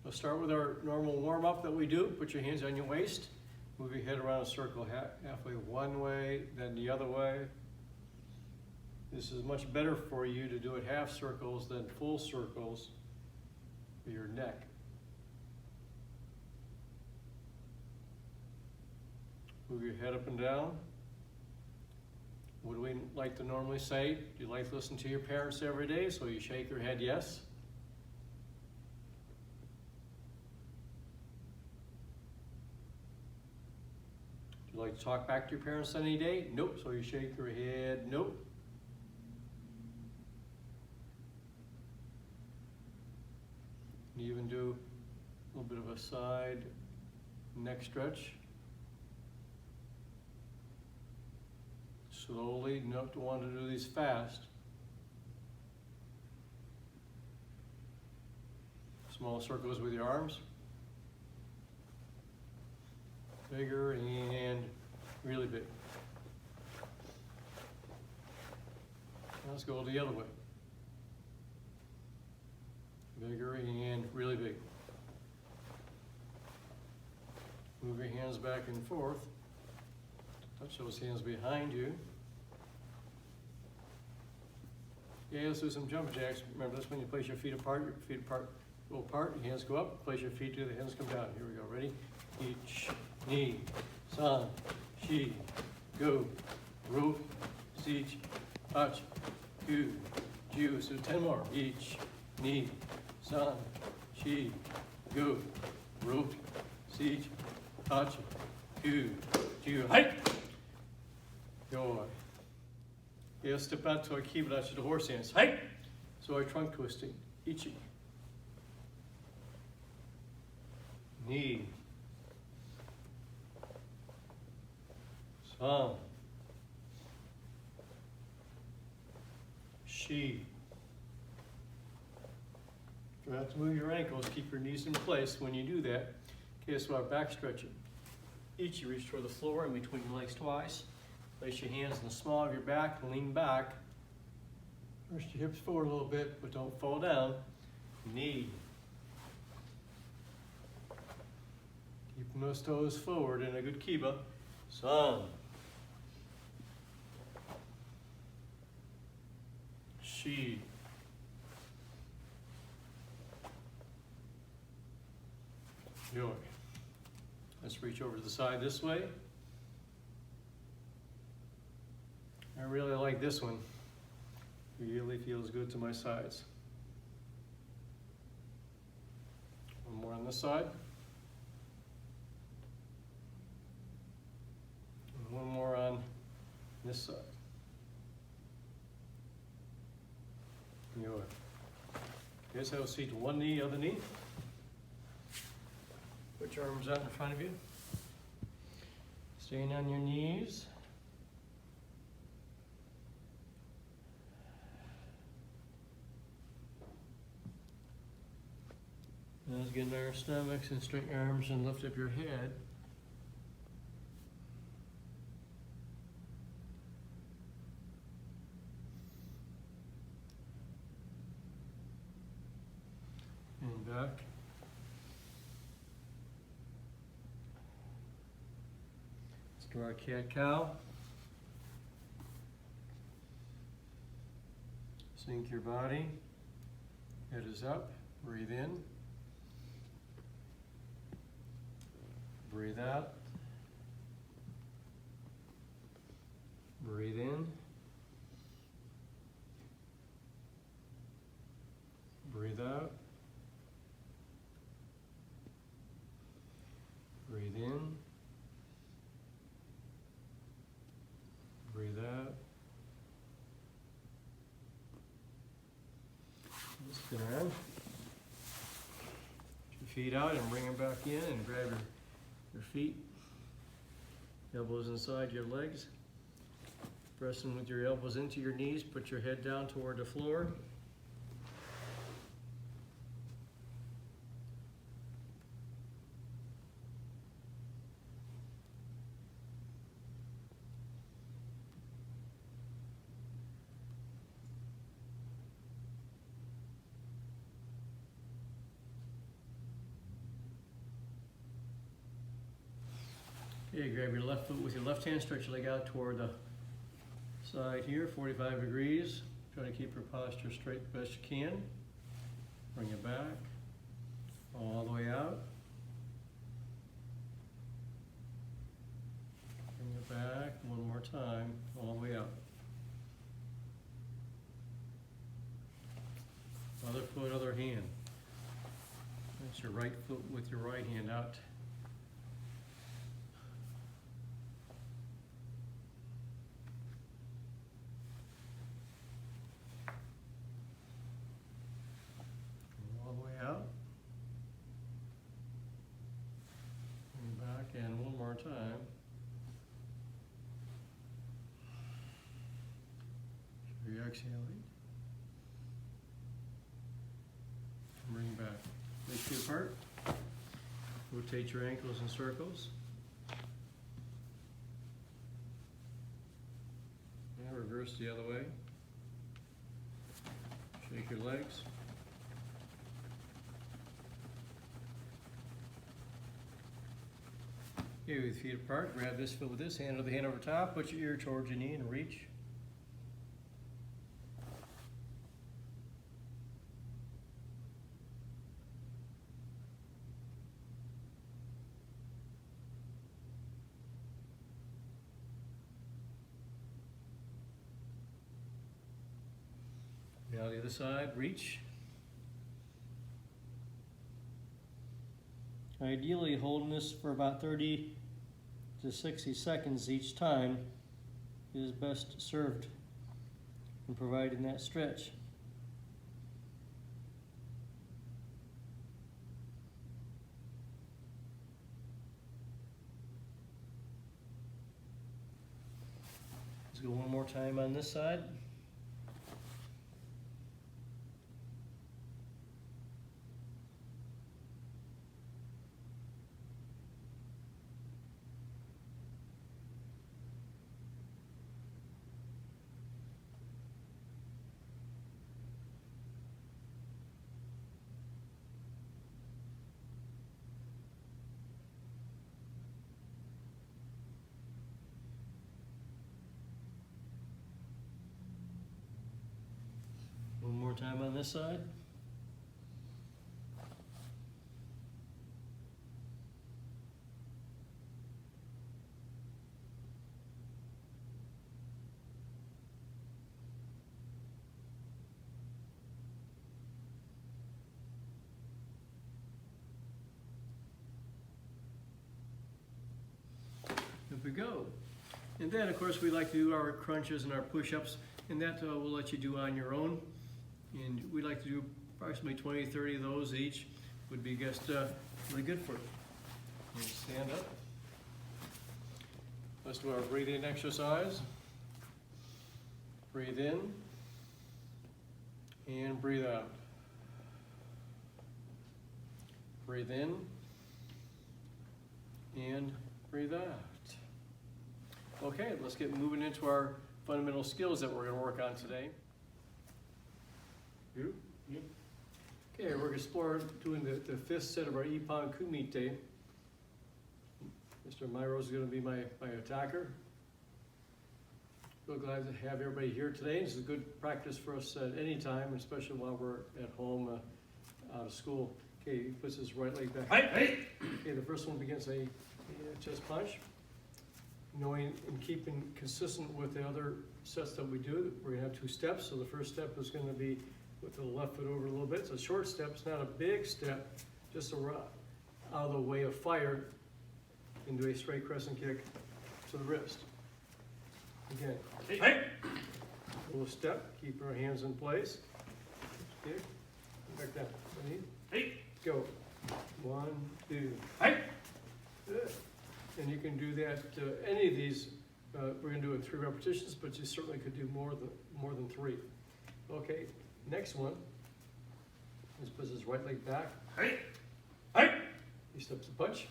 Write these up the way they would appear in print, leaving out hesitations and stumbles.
We'll start with our normal warm-up that we do. Put your hands on your waist. Move your head around a circle halfway one way, then the other way. This is much better for you to do it half circles than full circles for your neck. Move your head up and down. What do we like to normally say? Do you like to listen to your parents every day? So you shake your head yes. Do you like to talk back to your parents any day? Nope. So you shake your head nope. You even do a little bit of a side neck stretch. Slowly, you don't want to do these fast. Small circles with your arms. Bigger and really big. Now let's go the other way. Bigger and really big. Move your hands back and forth. Touch those hands behind you. Yeah, let's do some jump jacks. Remember, that's when you place your feet apart, go apart, your hands go up, place your feet to the hands come down. Here we go, ready? Each, knee, san, shi, go, ro, sich, touch, ku, ju. So 10 more. Each, knee, san, shi, go, ro, sich, touch, ku, ju. Hai! Go. Okay, let's step out to our kibarashi, the horse hands. Hai! So our trunk twisting. Ichi. Knee. San. Shi. You have to move your ankles, keep your knees in place when you do that. Okay, so our back stretching. Ichi, reach toward the floor in between your legs twice. Place your hands in the small of your back and lean back. Push your hips forward a little bit, but don't fall down. Knee. Keeping those toes forward in a good kiba. San. Shi. Yo. Let's reach over to the side this way. I really like this one. Really feels good to my sides. One more on this side. And one more on this side. Good. Okay, so seat to one knee, other knee. Put your arms out in front of you. Staying on your knees. Let's get in our stomachs and straighten your arms and lift up your head. And back. Let's do our cat-cow. Sink your body. Head is up. Breathe in. Breathe out. Breathe in. Breathe out. Breathe in. Breathe out. Spin around. Put your feet out and bring them back in and grab your feet, elbows inside your legs. Pressing with your elbows into your knees, put your head down toward the floor. Okay, grab your left foot with your left hand, stretch your leg out toward the side here, 45 degrees. Try to keep your posture straight the best you can. Bring it back, all the way out. Bring it back one more time, all the way out. Other foot, other hand. That's your right foot with your right hand out. All the way out. And back, and one more time. So you're exhaling. Bring it back. Make feet apart. Rotate your ankles in circles. And reverse the other way. Shake your legs. Okay, with feet apart, grab this foot with this hand or the hand over top, put your ear towards your knee and reach. Now the other side, reach. Ideally holding this for about 30 to 60 seconds each time is best served in providing that stretch. Let's go one more time on this side. One more time on this side. There we go. And then, of course, we like to do our crunches and our push-ups, and that we'll let you do on your own. And we like to do approximately 20, 30 of those each. Would be just really good for you. And stand up. Let's do our breathing exercise. Breathe in and breathe out. Breathe in and breathe out. Okay, let's get moving into our fundamental skills that we're going to work on today. You? Yep. Okay, we're going to doing the fifth set of our Ippon Kumite. Mr. Myro is going to be my attacker. So glad to have everybody here today. This is a good practice for us at any time, especially while we're at home, out of school. Okay, he puts his right leg back. Hey. Okay, the first one begins a chest punch. Knowing and keeping consistent with the other sets that we do, we're going to have 2 steps. So the first step is going to be with the left foot over a little bit. It's a short step. It's not a big step, just out of the way of fire into a straight crescent kick to the wrist. Again, Hey. little step. Keep our hands in place. Kick. Back down. Hey. Go. 1, 2. Hey. Good. And you can do that, any of these, we're going to do it in 3 repetitions, but you certainly could do more than 3. Okay, next one. He puts his right leg back. Hey. Hey. He steps the punch.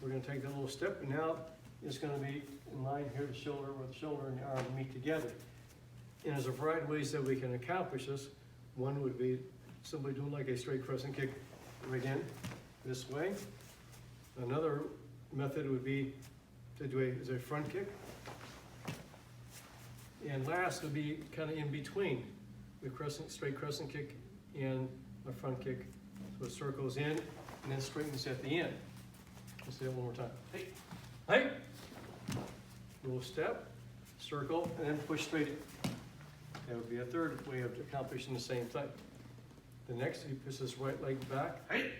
We're going to take that little step, and now it's going to be in line here, the shoulder, where the shoulder and the arm meet together. And there's a variety of ways that we can accomplish this. One would be simply doing like a straight crescent kick again, this way. Another method would be to do a front kick. And last would be kind of in between the straight crescent kick and a front kick. So it circles in and then straightens at the end. Let's do it one more time. Hey, hey. Little step, circle, and then push straight in. That would be a third way of accomplishing the same thing. The next, he puts his right leg back. Hey.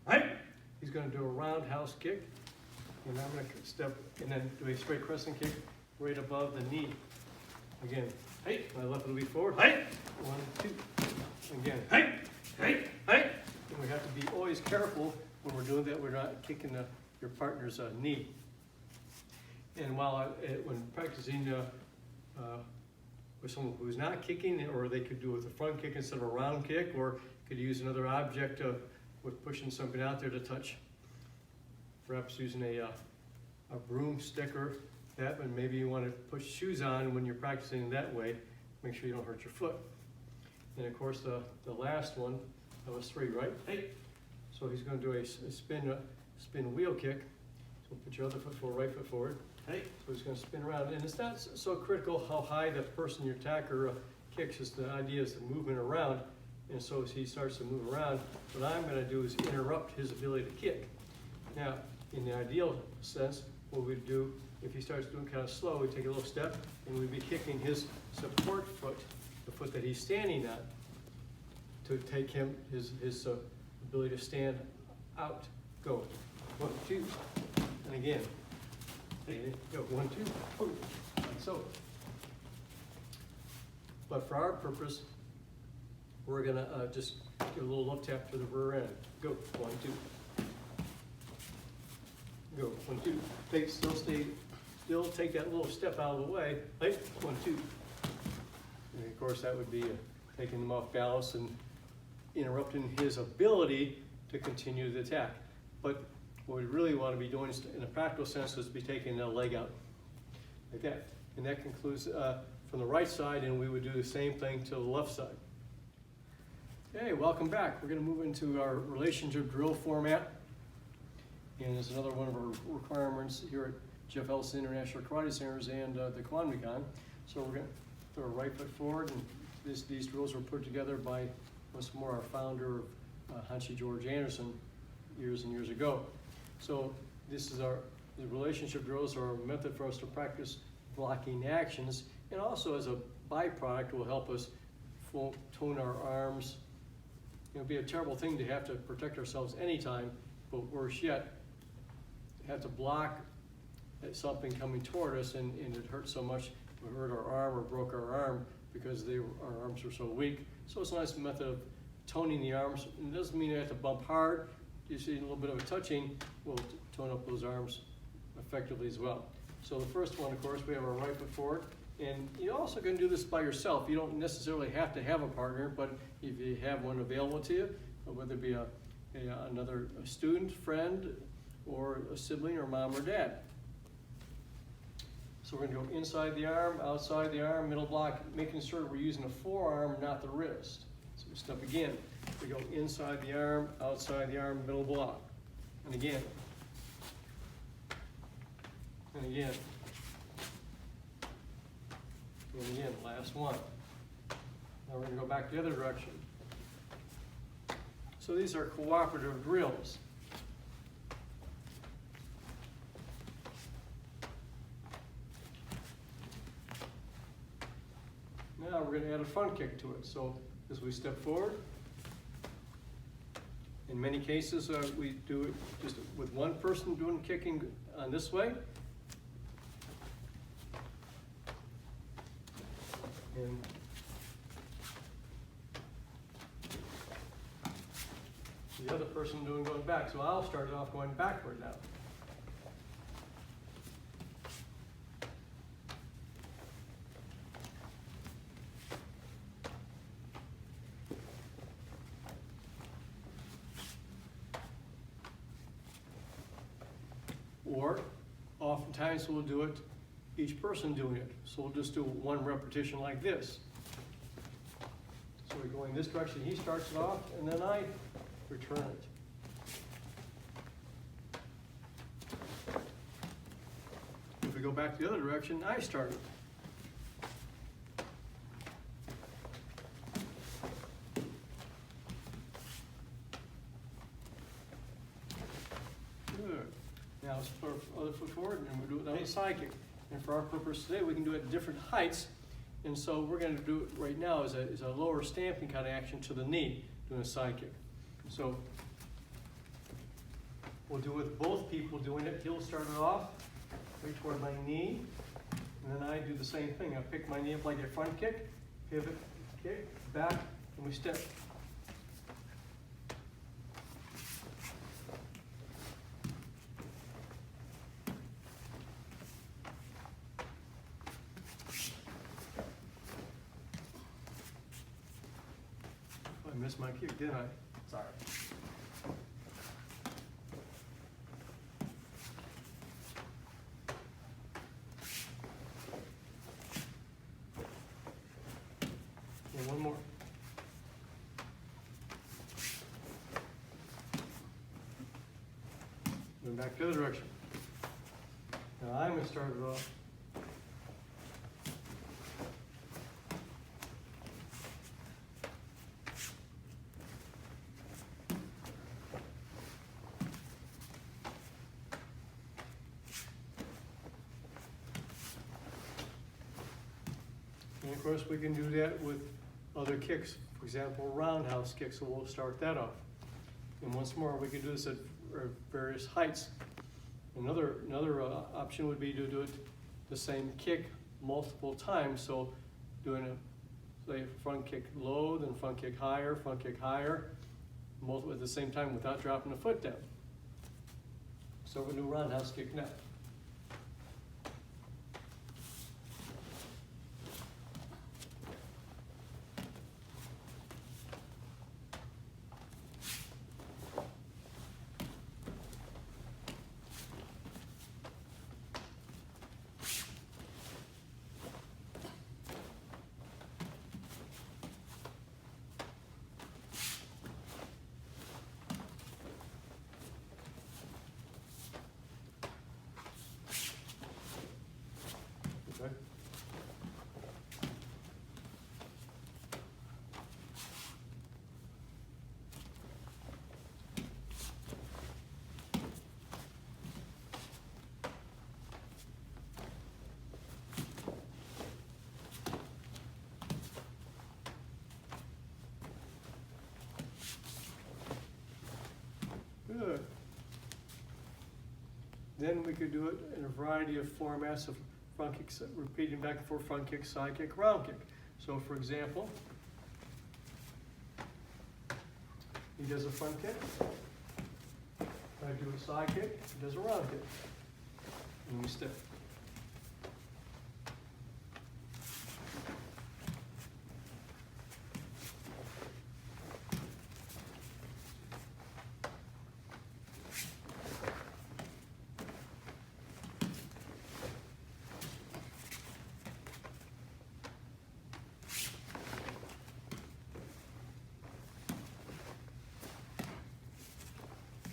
Hey. He's going to do a roundhouse kick, and I'm going to step and then do a straight crescent kick right above the knee. Again, hey, my left will be forward. Hey. 1, 2. Again, Hey. Hey. Hey. and we have to be always careful when we're doing that. We're not kicking your partner's knee. And while when practicing with someone who's not kicking, or they could do it with a front kick instead of a round kick, or could use another object with pushing something out there to touch. Perhaps using a broomstick or that, but maybe you want to put shoes on when you're practicing that way. Make sure you don't hurt your foot. And of course, the last one, that was 3, right? Hey. So he's going to do a spin wheel kick. So put your other foot forward, right foot forward. Hey. So he's going to spin around, and it's not so critical how high the person, your attacker, kicks. It's the idea is the movement around, and so as he starts to move around, what I'm going to do is interrupt his ability to kick. Now, in the ideal sense, what we'd do, if he starts doing kind of slow, we take a little step, and we'd be kicking his support foot, the foot that he's standing on, to take him his ability to stand out. Go, 1, 2, and again. Go, 1, 2, boom, like so. But for our purpose, we're gonna just give a little love tap to the rear end. Go, 1, 2. Go, 1, 2. Still take that little step out of the way. Right, 1, 2. And of course, that would be taking him off balance and interrupting his ability to continue the attack. But what we really want to be doing in a practical sense is be taking a leg out, like that. And that concludes from the right side, and we would do the same thing to the left side. Okay, welcome back. We're going to move into our relationship drill format. And it's another one of our requirements here at Jeff Ellison International Karate Centers and the Kwanmikon. So we're going to throw our right foot forward, and these drills were put together by once more our founder, Hanshi George Anderson, years and years ago. So this is the relationship drills are a method for us to practice blocking actions, and also as a byproduct will help us tone our arms. It would be a terrible thing to have to protect ourselves anytime, but worse yet, have to block at something coming toward us and it hurts so much, we hurt our arm or broke our arm because our arms were so weak. So it's a nice method of toning the arms. It doesn't mean you have to bump hard. You see a little bit of a touching will tone up those arms effectively as well. So the first one, of course, we have our right foot forward. And you also can do this by yourself. You don't necessarily have to have a partner, but if you have one available to you, whether it be another student, friend, or a sibling, or mom or dad. So we're going to go inside the arm, outside the arm, middle block, making sure we're using the forearm, not the wrist. So we step again. We go inside the arm, outside the arm, middle block. And again. And again. And again, last one. Now we're going to go back the other direction. So these are cooperative drills. Now we're going to add a front kick to it. So as we step forward, in many cases we do it just with one person doing kicking on this way. And the other person going back. So I'll start off going backward now. Or oftentimes we'll do it, each person doing it. So we'll just do one repetition like this. So we're going this direction, he starts it off, and then I return it. go back the other direction, I started. Good. Now let's put our other foot forward and we'll do it on the side kick. And for our purpose today, we can do it at different heights. And so we're going to do it right now as a lower stamping kind of action to the knee, doing a side kick. So we'll do it with both people doing it. He'll start it off right toward my knee. And then I do the same thing. I pick my knee up like a front kick, pivot, kick, back, and we step. I missed my kick, didn't I? Sorry. And one more. Then back the other direction. Now I'm going to start it off. And of course, we can do that with other kicks. For example, roundhouse kicks, so we'll start that off. And once more, we can do this at various heights. Another option would be to do it the same kick multiple times. So doing a, say, front kick low, then front kick higher, multiple at the same time without dropping the foot down. So we're gonna do roundhouse kick now. Okay. Good. Then we could do it in a variety of formats of front kicks, repeating back and forth, front kick, side kick, round kick. So for example, he does a front kick, I do a side kick, he does a round kick, and we step.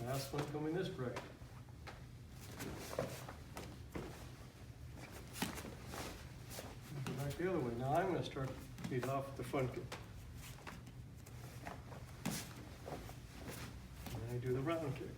Last one coming this direction. Go back the other way. Now I'm going to start feet off with the front kick. And I do the round kick.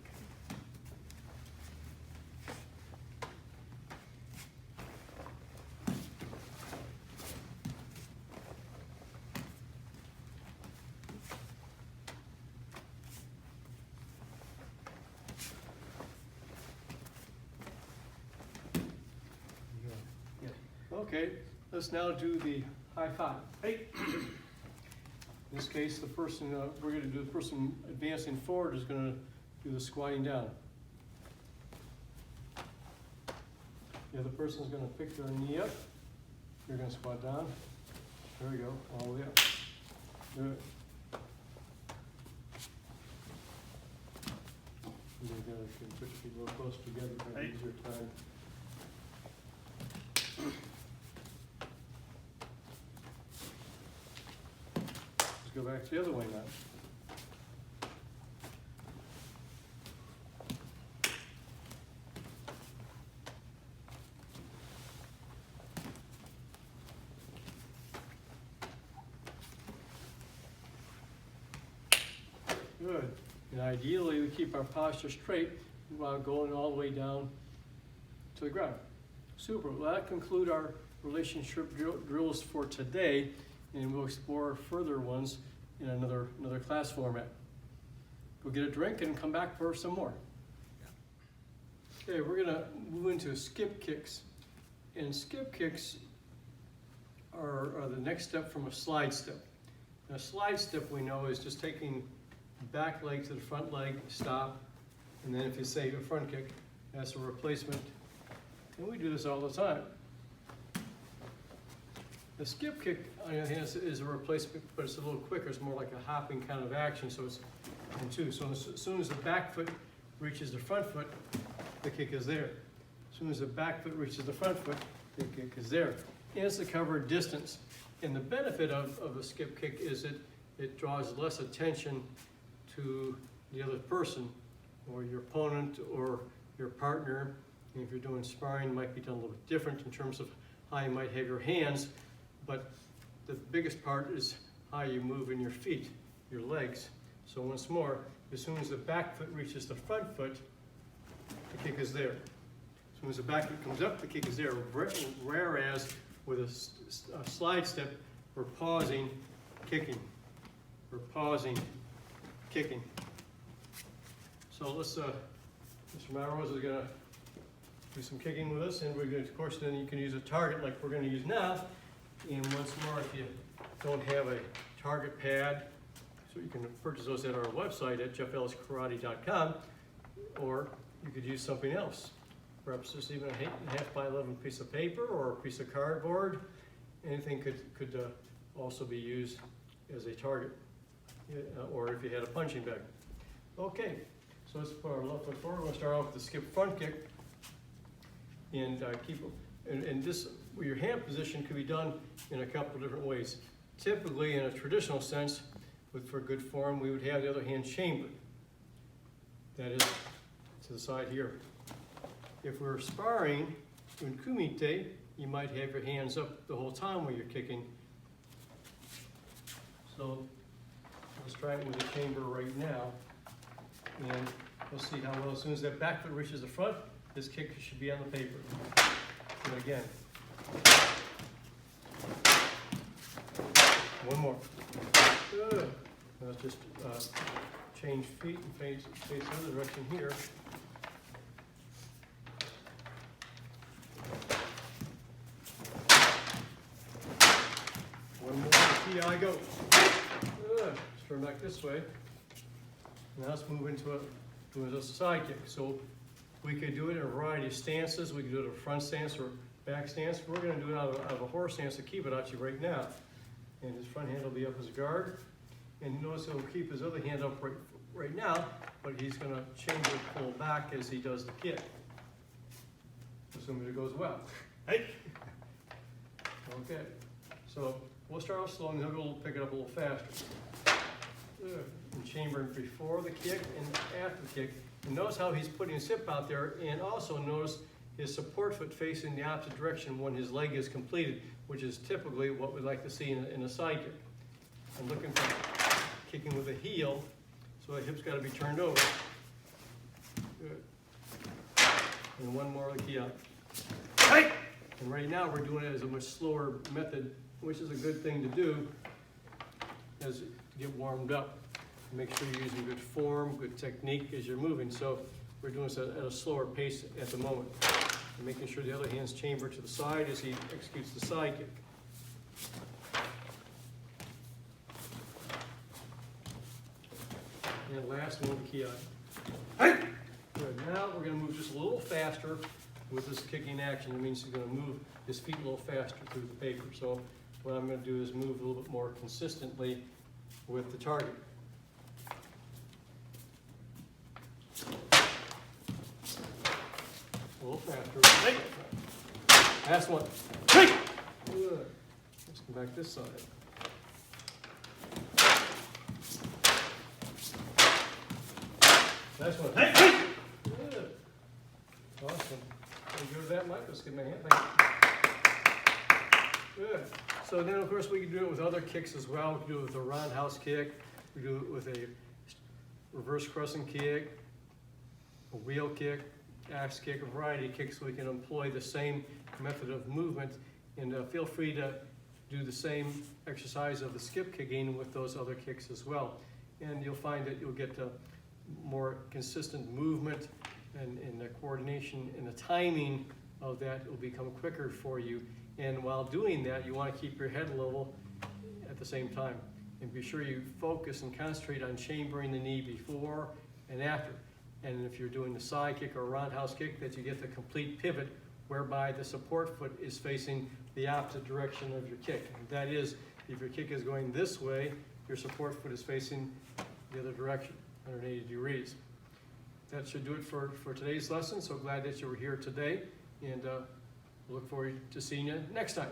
Okay, let's now do the high five. Hey. In this case, the person we're going to do, the person advancing forward is going to do the squatting down. The other person is going to pick their knee up. You're going to squat down. There we go, all the way up. Good. You can put your feet a little close together to make it easier time. Go back to the other way now. Good. And ideally, we keep our posture straight while going all the way down to the ground. Super. Well, that concludes our relationship drills for today, and we'll explore further ones in another class format. Go get a drink and come back for some more. Okay, we're gonna move into skip kicks. And skip kicks are the next step from a slide step. Now, a slide step we know is just taking the back leg to the front leg, stop, and then if you say a front kick, that's a replacement. And we do this all the time. The skip kick, on the other hand, is a replacement, but it's a little quicker. It's more like a hopping kind of action, so it's in two. So as soon as the back foot reaches the front foot, the kick is there. As soon as the back foot reaches the front foot, the kick is there. And it's a covered distance. And the benefit of a skip kick is it draws less attention to the other person, or your opponent, or your partner. And if you're doing sparring, it might be done a little bit different in terms of how you might have your hands. But the biggest part is how you move in your feet, your legs. So once more, as soon as the back foot reaches the front foot, the kick is there. As soon as the back foot comes up, the kick is there. Whereas with a slide step, we're pausing, kicking. We're pausing, kicking. So let's, Mr. Malrose is gonna do some kicking with us, and we're gonna, of course, then you can use a target like we're gonna use now. And once more, if you don't have a target pad, so you can purchase those at our website at jeffelliskarate.com, or you could use something else. Perhaps just even a 8.5 by 11 piece of paper or a piece of cardboard. Anything could also be used as a target, or if you had a punching bag. Okay, so let's put our left foot forward. We're going to start off with the skip front kick, and and this, your hand position could be done in a couple of different ways. Typically, in a traditional sense, for good form, we would have the other hand chambered. That is to the side here. If we're sparring in Kumite, you might have your hands up the whole time while you're kicking. So let's try it with the chamber right now, and we'll see how well. As soon as that back foot reaches the front, this kick should be on the paper. And again. One more. Good. Now let's just change feet and face the other direction here. One more. See how I go. Good. Let's turn back this way. Now let's move into a side kick. So we could do it in a variety of stances. We could do it in a front stance or back stance. We're going to do it out of a horse stance to keep it at you right now. And his front hand will be up as a guard. And notice he'll keep his other hand up right now, but he's going to change it, pull back as he does the kick. Assuming it goes well. Hey. Okay, so we'll start off slow and then we'll pick it up a little faster. Good. And chamber before the kick and after the kick. And notice how he's putting his hip out there, and also notice his support foot facing the opposite direction when his leg is completed, which is typically what we'd like to see in a side kick. I'm looking for kicking with the heel, so the hip's got to be turned over. Good. And one more with the key out. Hey. And right now we're doing it as a much slower method, which is a good thing to do as you get warmed up. Make sure you're using good form, good technique as you're moving. So we're doing this at a slower pace at the moment. And making sure the other hand's chambered to the side as he executes the side kick. And last one, the key out. Hey. Good. Now we're going to move just a little faster with this kicking action. It means he's going to move his feet a little faster through the paper. So what I'm going to do is move a little bit more consistently with the target. A little faster. Hey. Last one. Hey. Good. Let's come back this side. Last one. Hey. Good. Awesome. Can you go to that, Mike? Let's give me a hand. Thank you. Good. So then, of course, we can do it with other kicks as well. We can do it with a roundhouse kick. We do it with a reverse crescent kick, a wheel kick, axe kick, a variety of kicks, so we can employ the same method of movement. And feel free to do the same exercise of the skip kicking with those other kicks as well. And you'll find that you'll get more consistent movement and the coordination and the timing of that will become quicker for you. And while doing that, you want to keep your head level at the same time. And be sure you focus and concentrate on chambering the knee before and after. And if you're doing the side kick or roundhouse kick, that you get the complete pivot whereby the support foot is facing the opposite direction of your kick. And that is, if your kick is going this way, your support foot is facing the other direction, 180 degrees. That should do it for today's lesson. So glad that you were here today, and look forward to seeing you next time.